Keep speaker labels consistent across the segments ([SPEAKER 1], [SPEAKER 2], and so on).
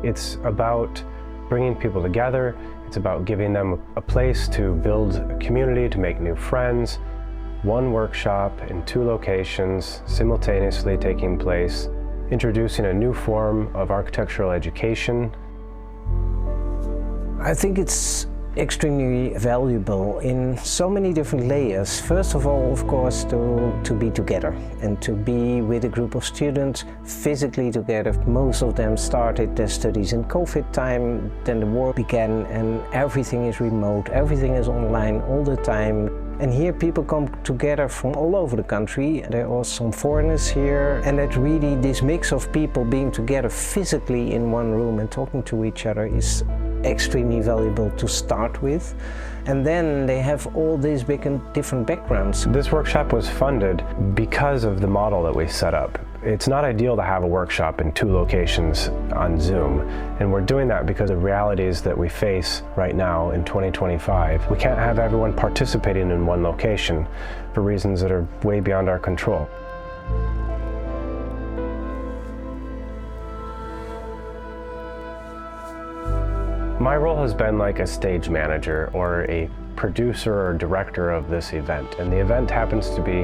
[SPEAKER 1] It's about bringing people together. It's about giving them a place to build a community, to make new friends. One workshop in 2 locations simultaneously taking place, introducing a new form of architectural education.
[SPEAKER 2] I think it's extremely valuable in so many different layers. First of all, of course, to be together and to be with a group of students physically together. Most of them started their studies in COVID time, then the war began and everything is remote, everything is online all the time. And here people come together from all over the country. There are some foreigners here, and that really this mix of people being together physically in one room and talking to each other is extremely valuable to start with. And then they have all these big and different backgrounds.
[SPEAKER 1] This workshop was funded because of the model that we set up. It's not ideal to have a workshop in 2 locations on Zoom, and we're doing that because of realities that we face right now in 2025. We can't have everyone participating in one location for reasons that are way beyond our control. My role has been like a stage manager or a producer or director of this event, and the event happens to be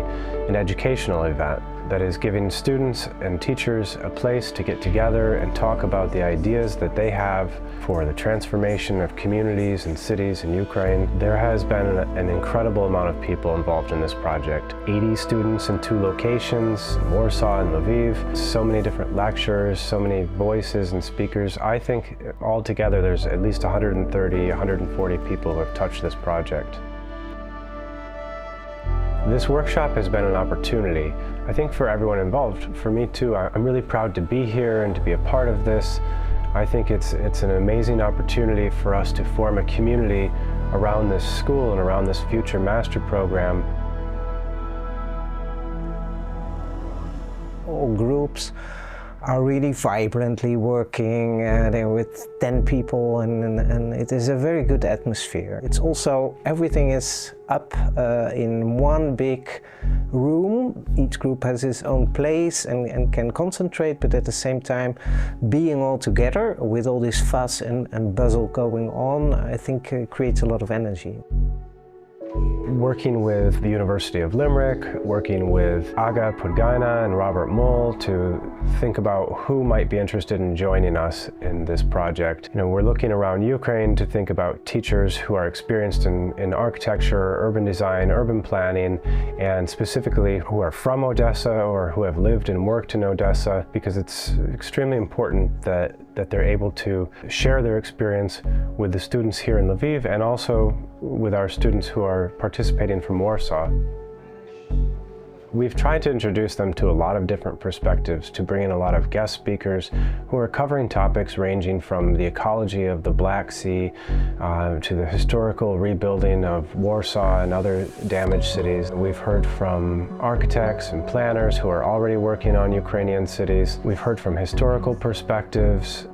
[SPEAKER 1] an educational event that is giving students and teachers a place to get together and talk about the ideas that they have for the transformation of communities and cities in Ukraine. There has been an incredible amount of people involved in this project. 80 students in 2 locations, Warsaw and Lviv, so many different lecturers, so many voices and speakers. I think altogether there's at least 130, 140 people who have touched this project. This workshop has been an opportunity, I think, for everyone involved. For me too, I'm really proud to be here and to be a part of this. I think it's an amazing opportunity for us to form a community around this school and around this future master program.
[SPEAKER 2] All groups are really vibrantly working. They're with 10 people and it is a very good atmosphere. It's also, everything is up in one big room. Each group has its own place and can concentrate, but at the same time being all together with all this fuss and bustle going on, I think creates a lot of energy.
[SPEAKER 1] Working with the University of Limerick, working with Aga Pudgaina and Robert Mull to think about who might be interested in joining us in this project. We're looking around Ukraine to think about teachers who are experienced in architecture, urban design, urban planning, and specifically who are from Odessa or who have lived and worked in Odessa, because it's extremely important that they're able to share their experience with the students here in Lviv and also with our students who are participating from Warsaw. We've tried to introduce them to a lot of different perspectives, to bring in a lot of guest speakers who are covering topics ranging from the ecology of the Black Sea to the historical rebuilding of Warsaw and other damaged cities. We've heard from architects and planners who are already working on Ukrainian cities. We've heard from historical perspectives.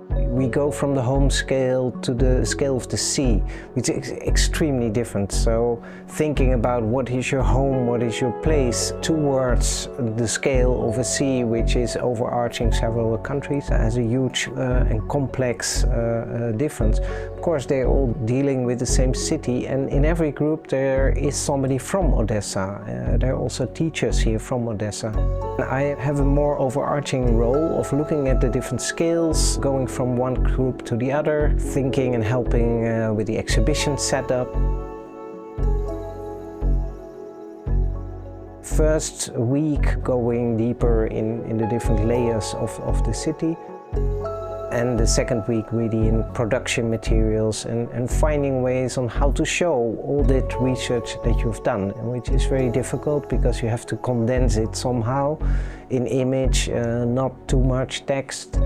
[SPEAKER 2] We go from the home scale to the scale of the sea, which is extremely different. So thinking about what is your home, what is your place, towards the scale of a sea, which is overarching several countries, has a huge and complex difference. Of course, they're all dealing with the same city, and in every group there is somebody from Odessa. There are also teachers here from Odessa. I have a more overarching role of looking at the different scales, going from one group to the other, thinking and helping with the exhibition setup. First week going deeper in the different layers of the city, and the second week really in production materials and finding ways on how to show all that research that you've done, which is very difficult because you have to condense it somehow in image, not too much text,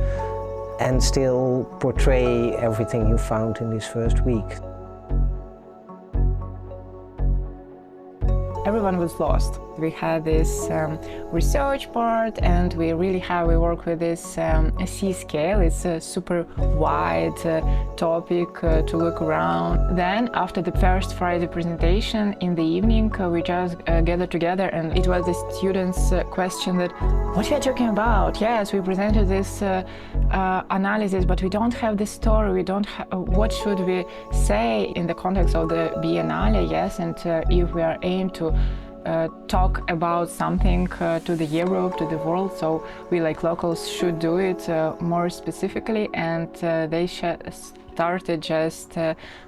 [SPEAKER 2] and still portray everything you found in this first week.
[SPEAKER 3] Everyone was lost. We had this research part, and we work with this C scale. It's a super wide topic to look around. Then after the first Friday presentation in the evening, we just gathered together, and it was the students' question that, what are you talking about? Yes, we presented this analysis, but we don't have the story. We don't what should we say in the context of the Biennale? Yes, and if we are aimed to talk about something to the Europe, to the world, so we like locals should do it more specifically, and they started just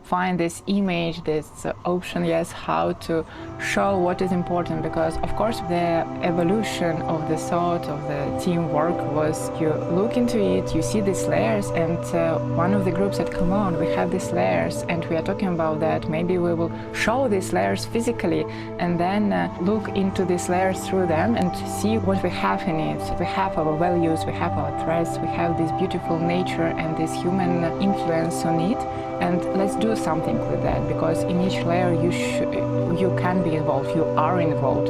[SPEAKER 3] find this image, this option, yes, how to show what is important, because of course the evolution of the thought of the teamwork was you look into it, you see these layers, and one of the groups said, come on, we have these layers and we are talking about that, maybe we will show these layers physically and then look into these layers through them and see what we have in it. We have our values, we have our threats, we have this beautiful nature and this human influence on it, and let's do something with that, because in each layer you can be involved, you are involved.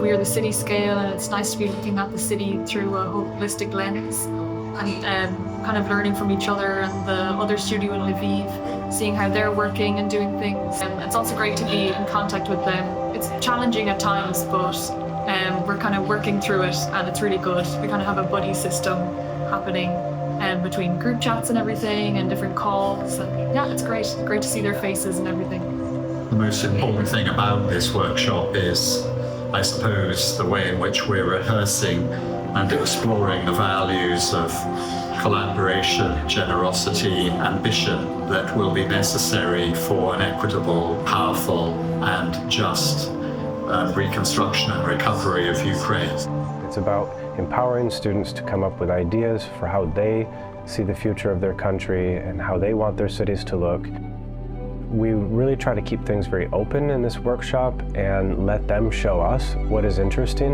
[SPEAKER 4] We're the city scale, and it's nice to be looking at the city through a holistic lens and kind of learning from each other and the other studio in Lviv, seeing how they're working and doing things. It's also great to be in contact with them. It's challenging at times, but we're kind of working through it, and it's really good. We kind of have a buddy system happening between group chats and everything and different calls, and yeah, it's great to see their faces and everything.
[SPEAKER 5] The most important thing about this workshop is, I suppose, the way in which we're rehearsing and exploring the values of collaboration, generosity, ambition that will be necessary for an equitable, powerful and just reconstruction and recovery of Ukraine.
[SPEAKER 1] It's about empowering students to come up with ideas for how they see the future of their country and how they want their cities to look. We really try to keep things very open in this workshop and let them show us what is interesting.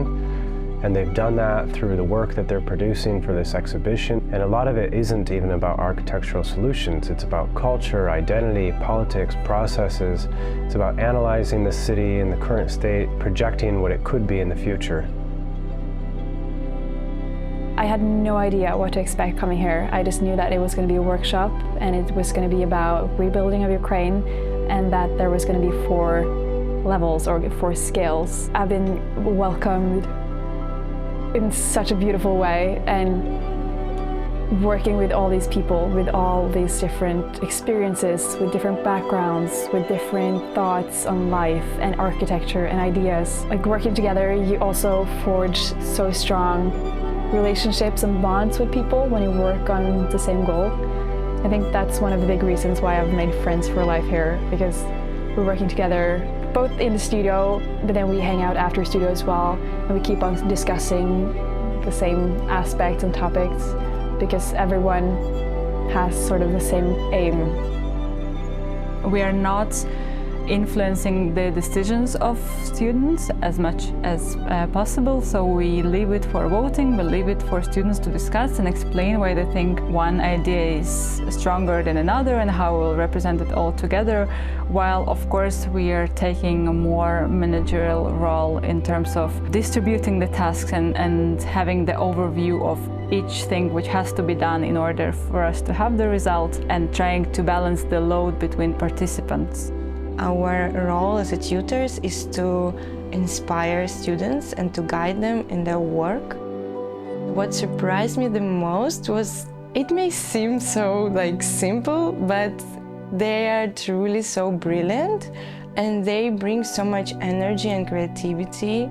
[SPEAKER 1] And they've done that through the work that they're producing for this exhibition. And a lot of it isn't even about architectural solutions. It's about culture, identity, politics, processes. It's about analyzing the city in the current state, projecting what it could be in the future.
[SPEAKER 6] I had no idea what to expect coming here. I just knew that it was going to be a workshop, and it was going to be about rebuilding of Ukraine, and that there was going to be 4 levels or 4 scales. I've been welcomed in such a beautiful way, and working with all these people, with all these different experiences, with different backgrounds, with different thoughts on life and architecture and ideas. Like working together, you also forge so strong relationships and bonds with people when you work on the same goal. I think that's one of the big reasons why I've made friends for life here, because we're working together both in the studio, but then we hang out after studio as well, and we keep on discussing the same aspects and topics, because everyone has sort of the same aim.
[SPEAKER 7] We are not influencing the decisions of students as much as possible, so we leave it for voting, we leave it for students to discuss and explain why they think one idea is stronger than another and how we'll represent it all together, while of course we are taking a more managerial role in terms of distributing the tasks and having the overview of each thing which has to be done in order for us to have the result, and trying to balance the load between participants.
[SPEAKER 8] Our role as tutors is to inspire students and to guide them in their work. What surprised me the most was, it may seem so simple, but they are truly so brilliant, and they bring so much energy and creativity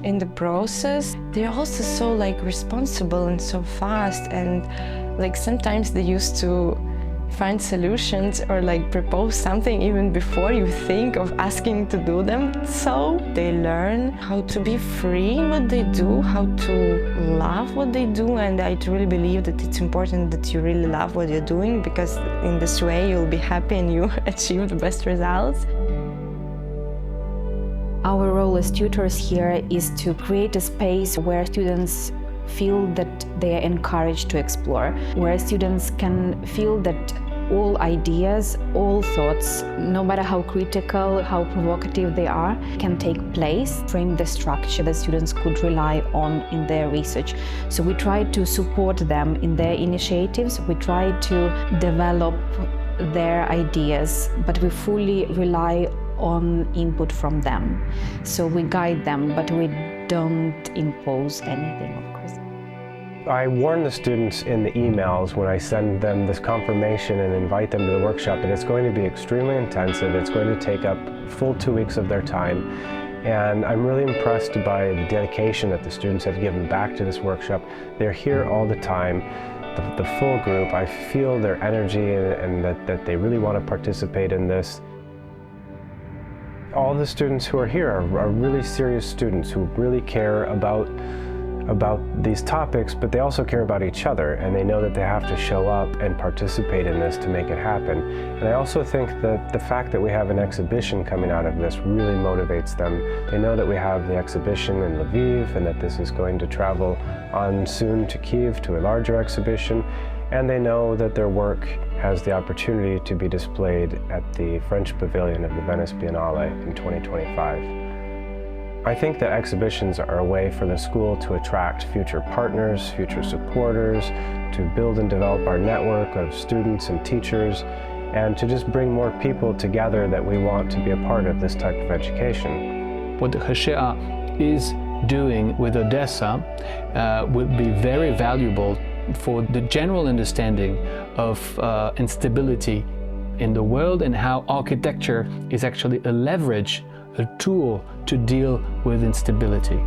[SPEAKER 8] in the process. They're also so responsible and so fast, and sometimes they used to find solutions or propose something even before you think of asking to do them. So they learn how to be free in what they do, how to love what they do, and I truly believe that it's important that you really love what you're doing, because in this way you'll be happy and you achieve the best results.
[SPEAKER 9] Our role as tutors here is to create a space where students feel that they are encouraged to explore, where students can feel that all ideas, all thoughts, no matter how critical, how provocative they are, can take place, frame the structure that students could rely on in their research. So we try to support them in their initiatives, we try to develop their ideas, but we fully rely on input from them. So we guide them, but we don't impose anything, of course.
[SPEAKER 1] I warn the students in the emails when I send them this confirmation and invite them to the workshop that it's going to be extremely intensive. It's going to take up full 2 weeks of their time. And I'm really impressed by the dedication that the students have given back to this workshop. They're here all the time, the full group. I feel their energy and that they really want to participate in this. All the students who are here are really serious students who really care about these topics, but they also care about each other, and they know that they have to show up and participate in this to make it happen. And I also think that the fact that we have an exhibition coming out of this really motivates them. They know that we have the exhibition in Lviv and that this is going to travel on soon to Kyiv to a larger exhibition, and they know that their work has the opportunity to be displayed at the French Pavilion of the Venice Biennale in 2025. I think that exhibitions are a way for the school to attract future partners, future supporters, to build and develop our network of students and teachers, and to just bring more people together that we want to be a part of this type of education.
[SPEAKER 10] What the HaShe'a is doing with Odessa will be very valuable for the general understanding of instability in the world and how architecture is actually a leverage, a tool to deal with instability.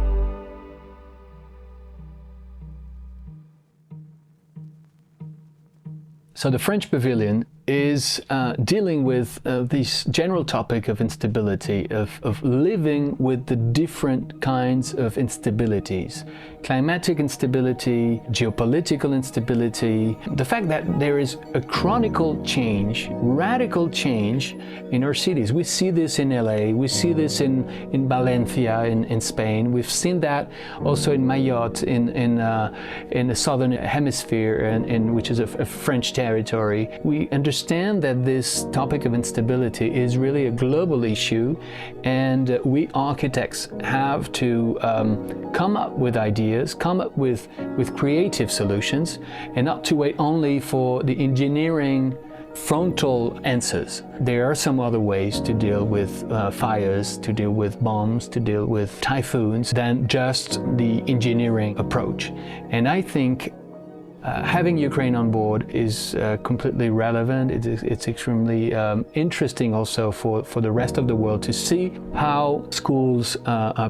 [SPEAKER 10] So the French Pavilion is dealing with this general topic of instability, of living with the different kinds of instabilities. Climatic instability, geopolitical instability, the fact that there is a chronicle change, radical change in our cities. We see this in LA, we see this in Valencia in Spain, we've seen that also in Mayotte in the southern hemisphere, which is a French territory. We understand that this topic of instability is really a global issue, and we architects have to come up with ideas, come up with creative solutions, and not to wait only for the engineering frontal answers. There are some other ways to deal with fires, to deal with bombs, to deal with typhoons than just the engineering approach. And I think having Ukraine on board is completely relevant. It's extremely interesting also for the rest of the world to see how schools,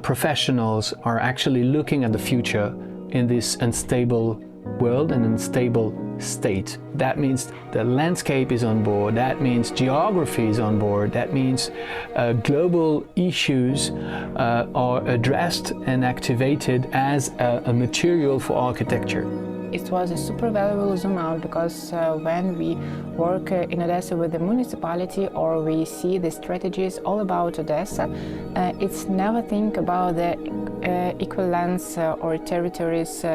[SPEAKER 10] professionals are actually looking at the future in this unstable world and unstable state. That means the landscape is on board, that means geography is on board, that means global issues are addressed and activated as a material for architecture.
[SPEAKER 3] It was a super valuable zoom out because when we work in Odessa with the municipality or we see the strategies all about Odessa, it's never think about the equivalence or territories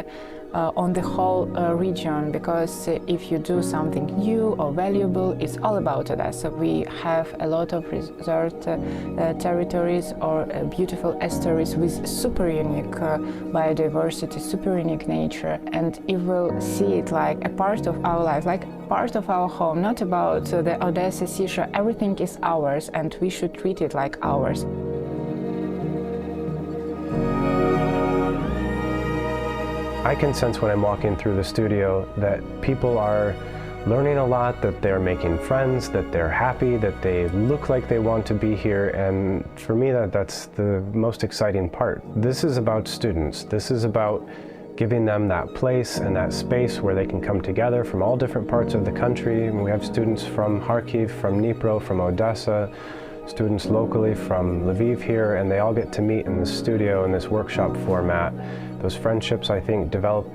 [SPEAKER 3] on the whole region, because if you do something new or valuable, it's all about Odessa. We have a lot of resort territories or beautiful estuaries with super unique biodiversity, super unique nature, and if we'll see it like a part of our life, like part of our home, not about the Odessa seashore, everything is ours and we should treat it like ours.
[SPEAKER 1] I can sense when I'm walking through the studio that people are learning a lot, that they're making friends, that they're happy, that they look like they want to be here, and for me that's the most exciting part. This is about students. This is about giving them that place and that space where they can come together from all different parts of the country. And we have students from Kharkiv, from Dnipro, from Odessa, students locally from Lviv here, and they all get to meet in the studio in this workshop format. Those friendships, I think, develop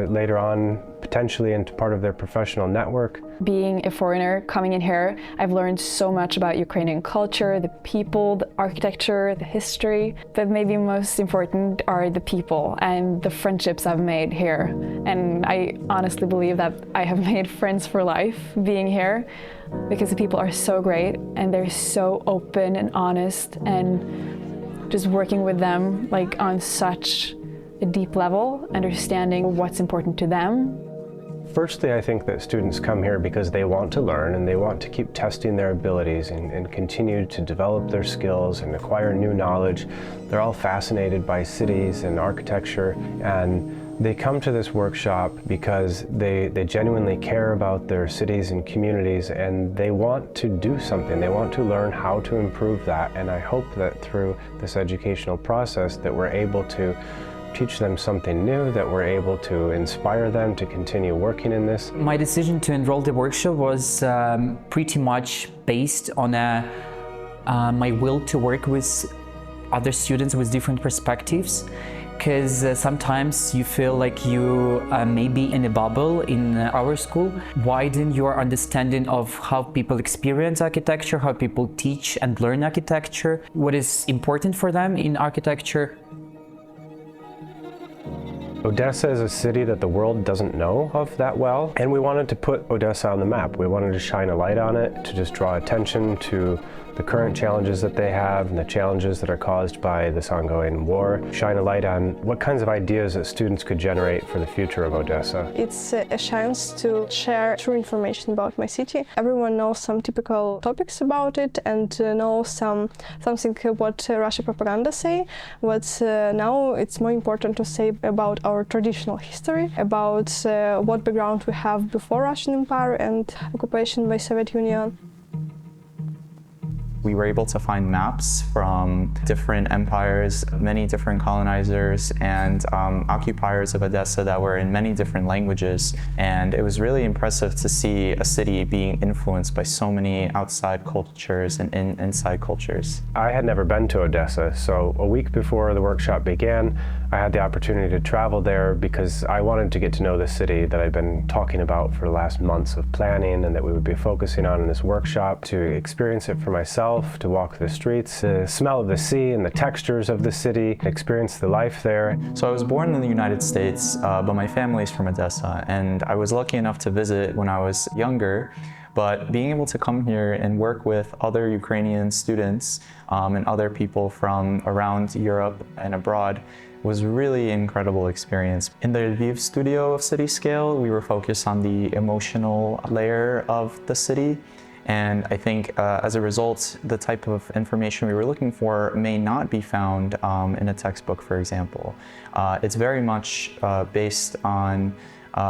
[SPEAKER 1] later on potentially into part of their professional network.
[SPEAKER 6] Being a foreigner coming in here, I've learned so much about Ukrainian culture, the people, the architecture, the history. But maybe most important are the people and the friendships I've made here. And I honestly believe that I have made friends for life being here, because the people are so great and they're so open and honest, and just working with them like on such a deep level, understanding what's important to them.
[SPEAKER 1] Firstly, I think that students come here because they want to learn and they want to keep testing their abilities and continue to develop their skills and acquire new knowledge. They're all fascinated by cities and architecture, and they come to this workshop because they genuinely care about their cities and communities, and they want to do something. They want to learn how to improve that, and I hope that through this educational process that we're able to teach them something new, that we're able to inspire them to continue working in this.
[SPEAKER 11] My decision to enroll the workshop was pretty much based on my will to work with other students with different perspectives, because sometimes you feel like you may be in a bubble in our school. Widen your understanding of how people experience architecture, how people teach and learn architecture, what is important for them in architecture.
[SPEAKER 1] Odessa is a city that the world doesn't know of that well, and we wanted to put Odessa on the map. We wanted to shine a light on it, to just draw attention to the current challenges that they have and the challenges that are caused by this ongoing war. Shine a light on what kinds of ideas that students could generate for the future of Odessa.
[SPEAKER 12] It's a chance to share true information about my city. Everyone knows some typical topics about it and knows something what Russian propaganda say. But now it's more important to say about our traditional history, about what background we have before Russian Empire and occupation by Soviet Union.
[SPEAKER 13] We were able to find maps from different empires, many different colonizers and occupiers of Odessa that were in many different languages. And it was really impressive to see a city being influenced by so many outside cultures and inside cultures.
[SPEAKER 1] I had never been to Odessa, so a week before the workshop began, I had the opportunity to travel there because I wanted to get to know the city that I'd been talking about for the last months of planning and that we would be focusing on in this workshop, to experience it for myself, to walk the streets, the smell of the sea and the textures of the city, experience the life there.
[SPEAKER 13] So I was born in the United States, but my family's from Odessa, and I was lucky enough to visit when I was younger. But being able to come here and work with other Ukrainian students and other people from around Europe and abroad was really an incredible experience. In the Lviv studio of City Scale, we were focused on the emotional layer of the city. And I think as a result, the type of information we were looking for may not be found in a textbook, for example. It's very much based on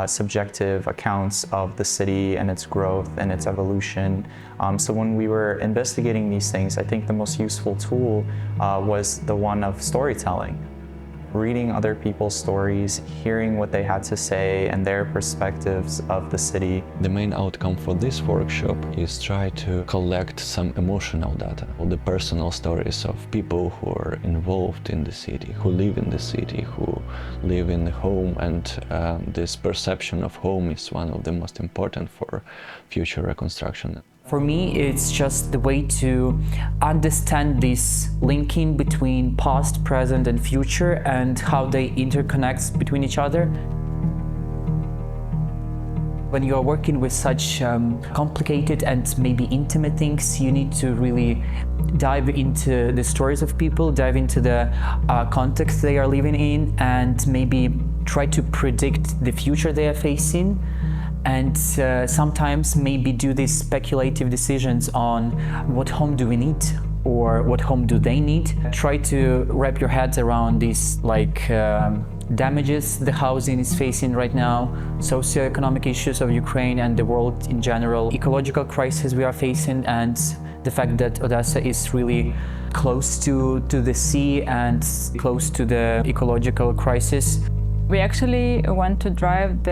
[SPEAKER 13] subjective accounts of the city and its growth and its evolution. So when we were investigating these things, I think the most useful tool was the one of storytelling. Reading other people's stories, hearing what they had to say and their perspectives of the city.
[SPEAKER 14] The main outcome for this workshop is try to collect some emotional data, the personal stories of people who are involved in the city, who live in the city, who live in the home, and this perception of home is one of the most important for future reconstruction.
[SPEAKER 11] For me, it's just the way to understand this linking between past, present, and future and how they interconnect between each other. When you are working with such complicated and maybe intimate things, you need to really dive into the stories of people, dive into the context they are living in, and maybe try to predict the future they are facing. And sometimes maybe do these speculative decisions on what home do we need or what home do they need. Try to wrap your heads around these damages the housing is facing right now, socioeconomic issues of Ukraine and the world in general, ecological crisis we are facing, and the fact that Odessa is really close to the sea and close to the ecological crisis.
[SPEAKER 7] We actually want to drive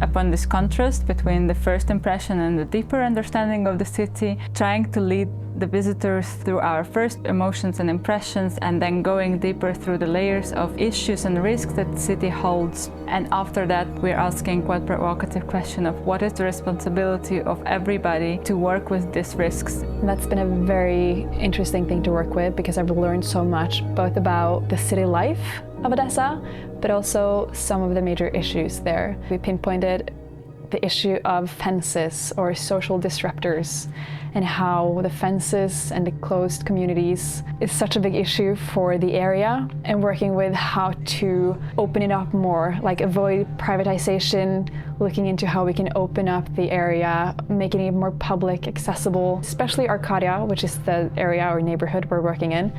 [SPEAKER 7] upon this contrast between the first impression and the deeper understanding of the city, trying to lead the visitors through our first emotions and impressions, and then going deeper through the layers of issues and risks that the city holds. And after that, we're asking quite provocative question of what is the responsibility of everybody to work with these risks.
[SPEAKER 6] That's been a very interesting thing to work with, because I've learned so much, both about the city life of Odessa, but also some of the major issues there. We pinpointed the issue of fences or social disruptors, and how the fences and the closed communities is such a big issue for the area, and working with how to open it up more, like avoid privatization, looking into how we can open up the area, making it more public, accessible. Especially Arcadia, which is the area or neighborhood we're working in,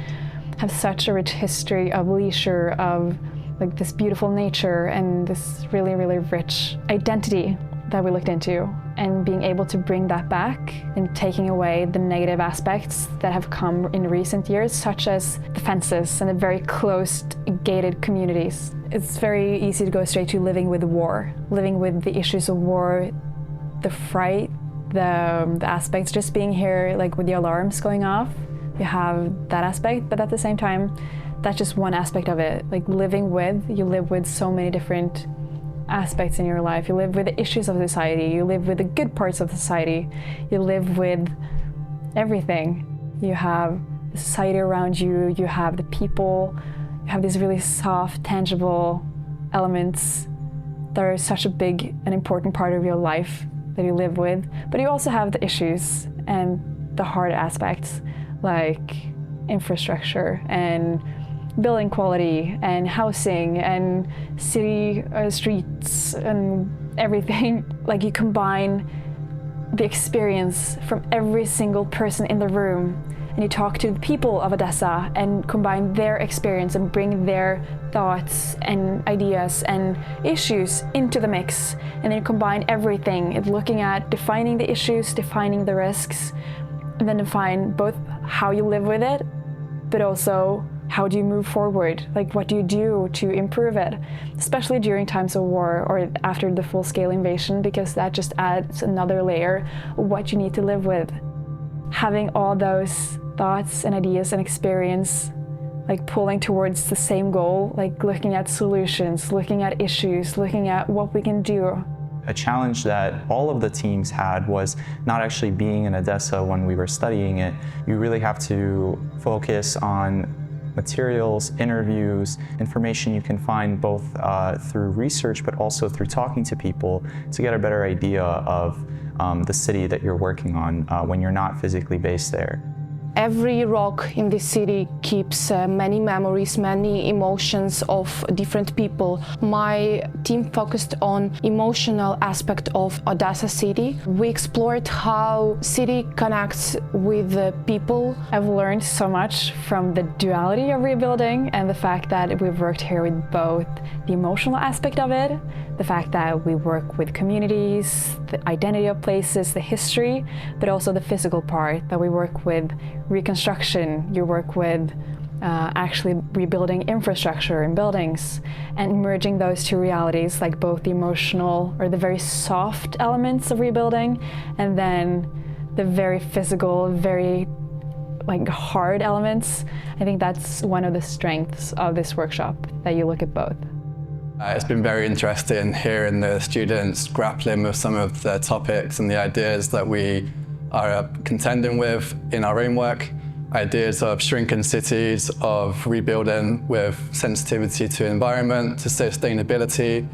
[SPEAKER 6] have such a rich history of leisure, of like this beautiful nature and this really, really rich identity that we looked into, and being able to bring that back and taking away the negative aspects that have come in recent years, such as the fences and the very closed, gated communities. It's very easy to go straight to living with war, living with the issues of war, the fright, the aspects, just being here like with the alarms going off. You have that aspect, but at the same time, that's just one aspect of it. Like you live with so many different aspects in your life. You live with the issues of society, you live with the good parts of society, you live with everything. You have the society around you, you have the people, you have these really soft, tangible elements that are such a big and important part of your life that you live with. But you also have the issues and the hard aspects, like infrastructure and building quality and housing and city streets and everything. Like you combine the experience from every single person in the room, and you talk to the people of Odessa and combine their experience and bring their thoughts and ideas and issues into the mix, and then you combine everything, looking at defining the issues, defining the risks, and then define both how you live with it, but also how do you move forward? Like, what do you do to improve it? Especially during times of war or after the full-scale invasion, because that just adds another layer of what you need to live with. Having all those thoughts and ideas and experience, like pulling towards the same goal, like looking at solutions, looking at issues, looking at what we can do.
[SPEAKER 13] A challenge that all of the teams had was not actually being in Odessa when we were studying it. You really have to focus on materials, interviews, information you can find both through research but also through talking to people to get a better idea of the city that you're working on when you're not physically based there.
[SPEAKER 15] Every rock in this city keeps many memories, many emotions of different people. My team focused on emotional aspect of Odessa city. We explored how city connects with the people.
[SPEAKER 6] I've learned so much from the duality of rebuilding and the fact that we've worked here with both the emotional aspect of it, the fact that we work with communities, the identity of places, the history, but also the physical part, that we work with reconstruction, you work with actually rebuilding infrastructure and buildings, and merging those two realities, like both the emotional or the very soft elements of rebuilding, and then the very physical, very like hard elements. I think that's one of the strengths of this workshop, that you look at both.
[SPEAKER 16] It's been very interesting hearing the students grappling with some of the topics and the ideas that we are contending with in our own work. Ideas of shrinking cities, of rebuilding with sensitivity to environment, to sustainability,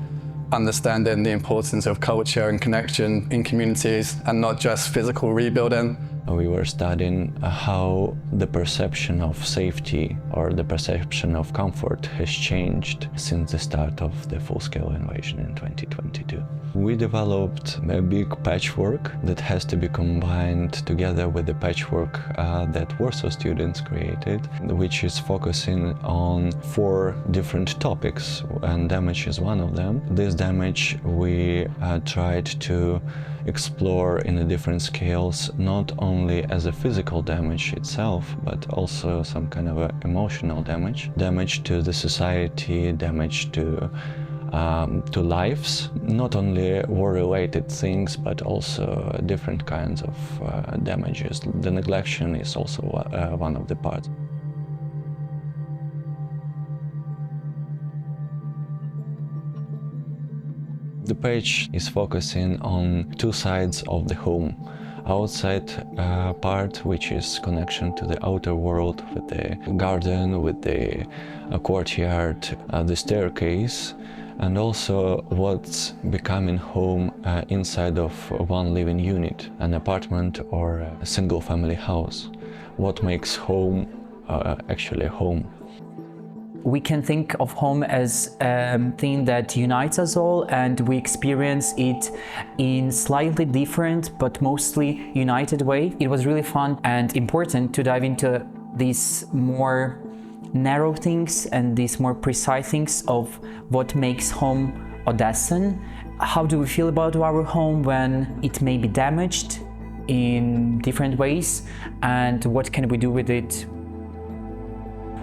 [SPEAKER 16] understanding the importance of culture and connection in communities, and not just physical rebuilding.
[SPEAKER 14] We were studying how the perception of safety or the perception of comfort has changed since the start of the full-scale invasion in 2022. We developed a big patchwork that has to be combined together with the patchwork that Warsaw students created, which is focusing on 4 different topics, and damage is one of them. This damage we tried to explore in the different scales, not only as a physical damage itself, but also some kind of emotional damage. Damage to the society, damage to to lives, not only war-related things, but also different kinds of damages. The neglection is also one of the parts. The page is focusing on two sides of the home. Outside part, which is connection to the outer world, with the garden, with the courtyard, the staircase, and also what's becoming home inside of one living unit, an apartment or a single family house. What makes home actually home?
[SPEAKER 11] We can think of home as a thing that unites us all, and we experience it in slightly different but mostly united way. It was really fun and important to dive into these more narrow things and these more precise things of what makes home Odessan. How do we feel about our home when it may be damaged in different ways, and what can we do with it?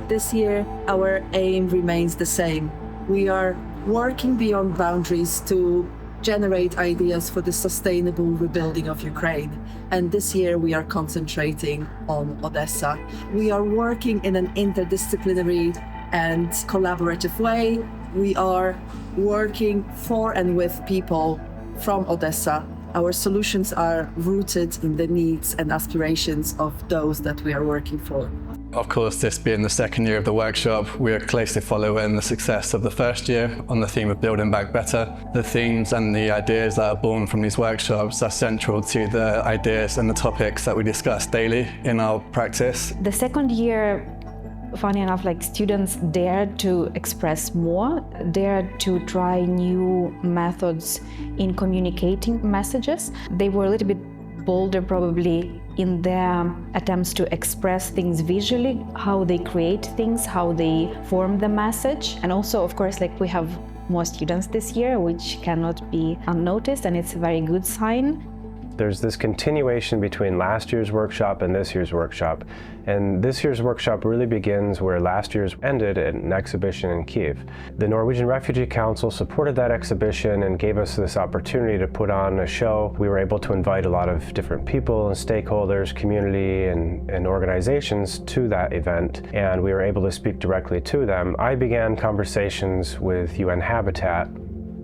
[SPEAKER 17] This year, our aim remains the same. We are working beyond boundaries to generate ideas for the sustainable rebuilding of Ukraine. And this year, we are concentrating on Odessa. We are working in an interdisciplinary and collaborative way. We are working for and with people from Odessa. Our solutions are rooted in the needs and aspirations of those that we are working for.
[SPEAKER 16] Of course, this being the second year of the workshop, we are closely following the success of the first year on the theme of Building Back Better. The themes and the ideas that are born from these workshops are central to the ideas and the topics that we discuss daily in our practice.
[SPEAKER 9] The second year, funny enough, like students dared to express more, dared to try new methods in communicating messages. They were a little bit bolder probably in their attempts to express things visually, how they create things, how they form the message. And also, of course, like we have more students this year, which cannot be unnoticed, and it's a very good sign.
[SPEAKER 1] There's this continuation between last year's workshop and this year's workshop. And this year's workshop really begins where last year's ended at an exhibition in Kyiv. The Norwegian Refugee Council supported that exhibition and gave us this opportunity to put on a show. We were able to invite a lot of different people and stakeholders, community and organizations to that event, and we were able to speak directly to them. I began conversations with UN Habitat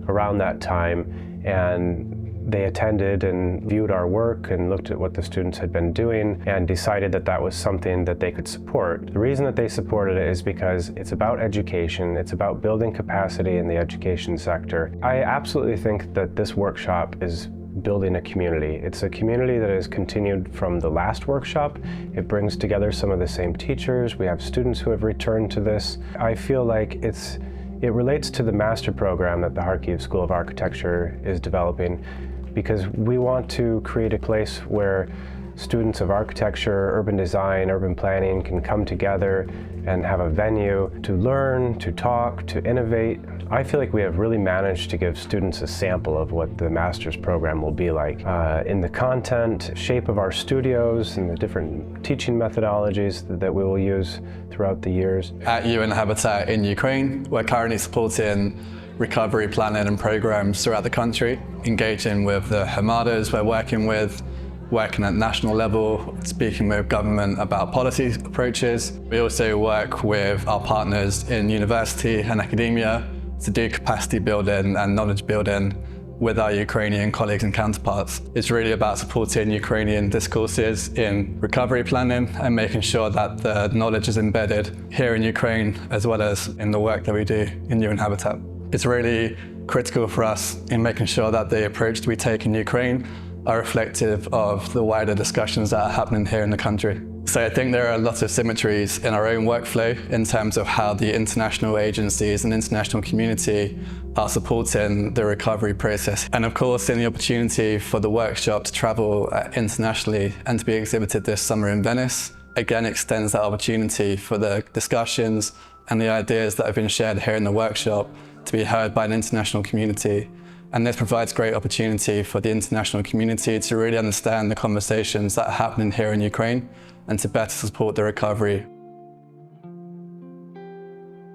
[SPEAKER 1] around that time, and they attended and viewed our work and looked at what the students had been doing and decided that that was something that they could support. The reason that they supported it is because it's about education, it's about building capacity in the education sector. I absolutely think that this workshop is building a community. It's a community that has continued from the last workshop. It brings together some of the same teachers. We have students who have returned to this. I feel like it relates to the master program that the Kharkiv School of Architecture is developing, because we want to create a place where students of architecture, urban design, urban planning can come together and have a venue to learn, to talk, to innovate. I feel like we have really managed to give students a sample of what the master's program will be like in the content, shape of our studios, and the different teaching methodologies that we will use throughout the years.
[SPEAKER 16] At UN Habitat in Ukraine, we're currently supporting recovery planning and programs throughout the country, engaging with the Hamadas we're working at national level, speaking with government about policy approaches. We also work with our partners in university and academia to do capacity building and knowledge building with our Ukrainian colleagues and counterparts. It's really about supporting Ukrainian discourses in recovery planning and making sure that the knowledge is embedded here in Ukraine as well as in the work that we do in UN Habitat. It's really critical for us in making sure that the approach we take in Ukraine are reflective of the wider discussions that are happening here in the country. So I think there are lots of symmetries in our own workflow in terms of how the international agencies and international community are supporting the recovery process. And of course, in the opportunity for the workshop to travel internationally and to be exhibited this summer in Venice, again extends that opportunity for the discussions and the ideas that have been shared here in the workshop to be heard by an international community. And this provides great opportunity for the international community to really understand the conversations that are happening here in Ukraine and to better support the recovery.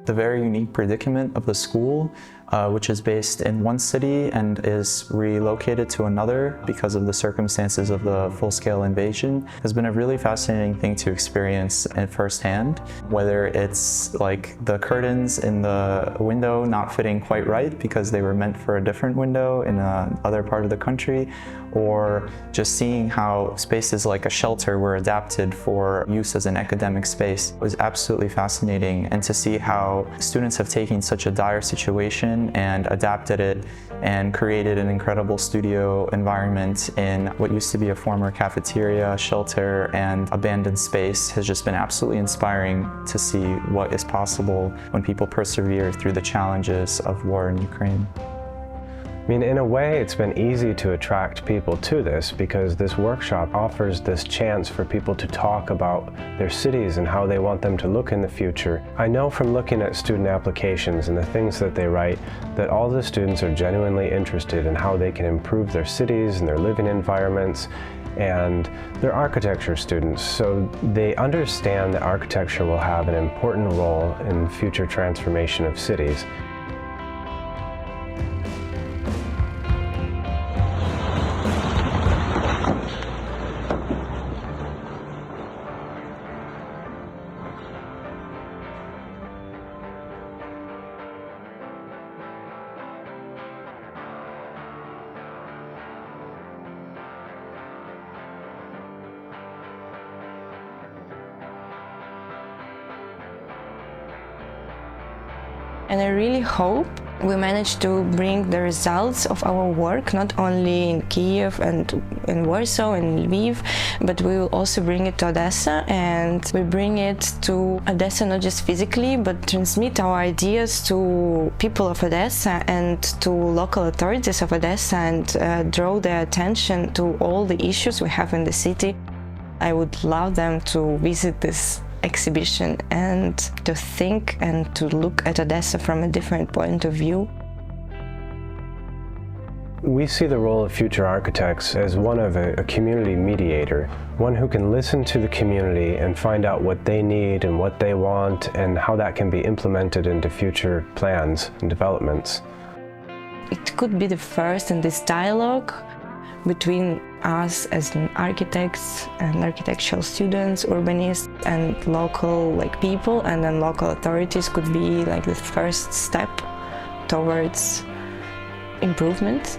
[SPEAKER 13] The very unique predicament of the school which is based in one city and is relocated to another because of the circumstances of the full-scale invasion, has been a really fascinating thing to experience firsthand. Whether it's like the curtains in the window not fitting quite right because they were meant for a different window in another part of the country, or just seeing how spaces like a shelter were adapted for use as an academic space was absolutely fascinating. And to see how students have taken such a dire situation and adapted it and created an incredible studio environment in what used to be a former cafeteria, shelter, and abandoned space has just been absolutely inspiring to see what is possible when people persevere through the challenges of war in Ukraine.
[SPEAKER 1] I mean, in a way, it's been easy to attract people to this because this workshop offers this chance for people to talk about their cities and how they want them to look in the future. I know from looking at student applications and the things that they write that all the students are genuinely interested in how they can improve their cities and their living environments, and they're architecture students, so they understand that architecture will have an important role in future transformation of cities.
[SPEAKER 8] And I really hope we manage to bring the results of our work not only in Kyiv and in Warsaw and Lviv, but we will also bring it to Odessa, and we bring it to Odessa not just physically, but transmit our ideas to people of Odessa and to local authorities of Odessa, and draw their attention to all the issues we have in the city. I would love them to visit this exhibition and to think and to look at Odessa from a different point of view.
[SPEAKER 1] We see the role of future architects as one of a community mediator, one who can listen to the community and find out what they need and what they want and how that can be implemented into future plans and developments.
[SPEAKER 8] It could be the first in this dialogue between us as architects and architectural students, urbanists, and local people, and then local authorities could be like the first step towards improvement.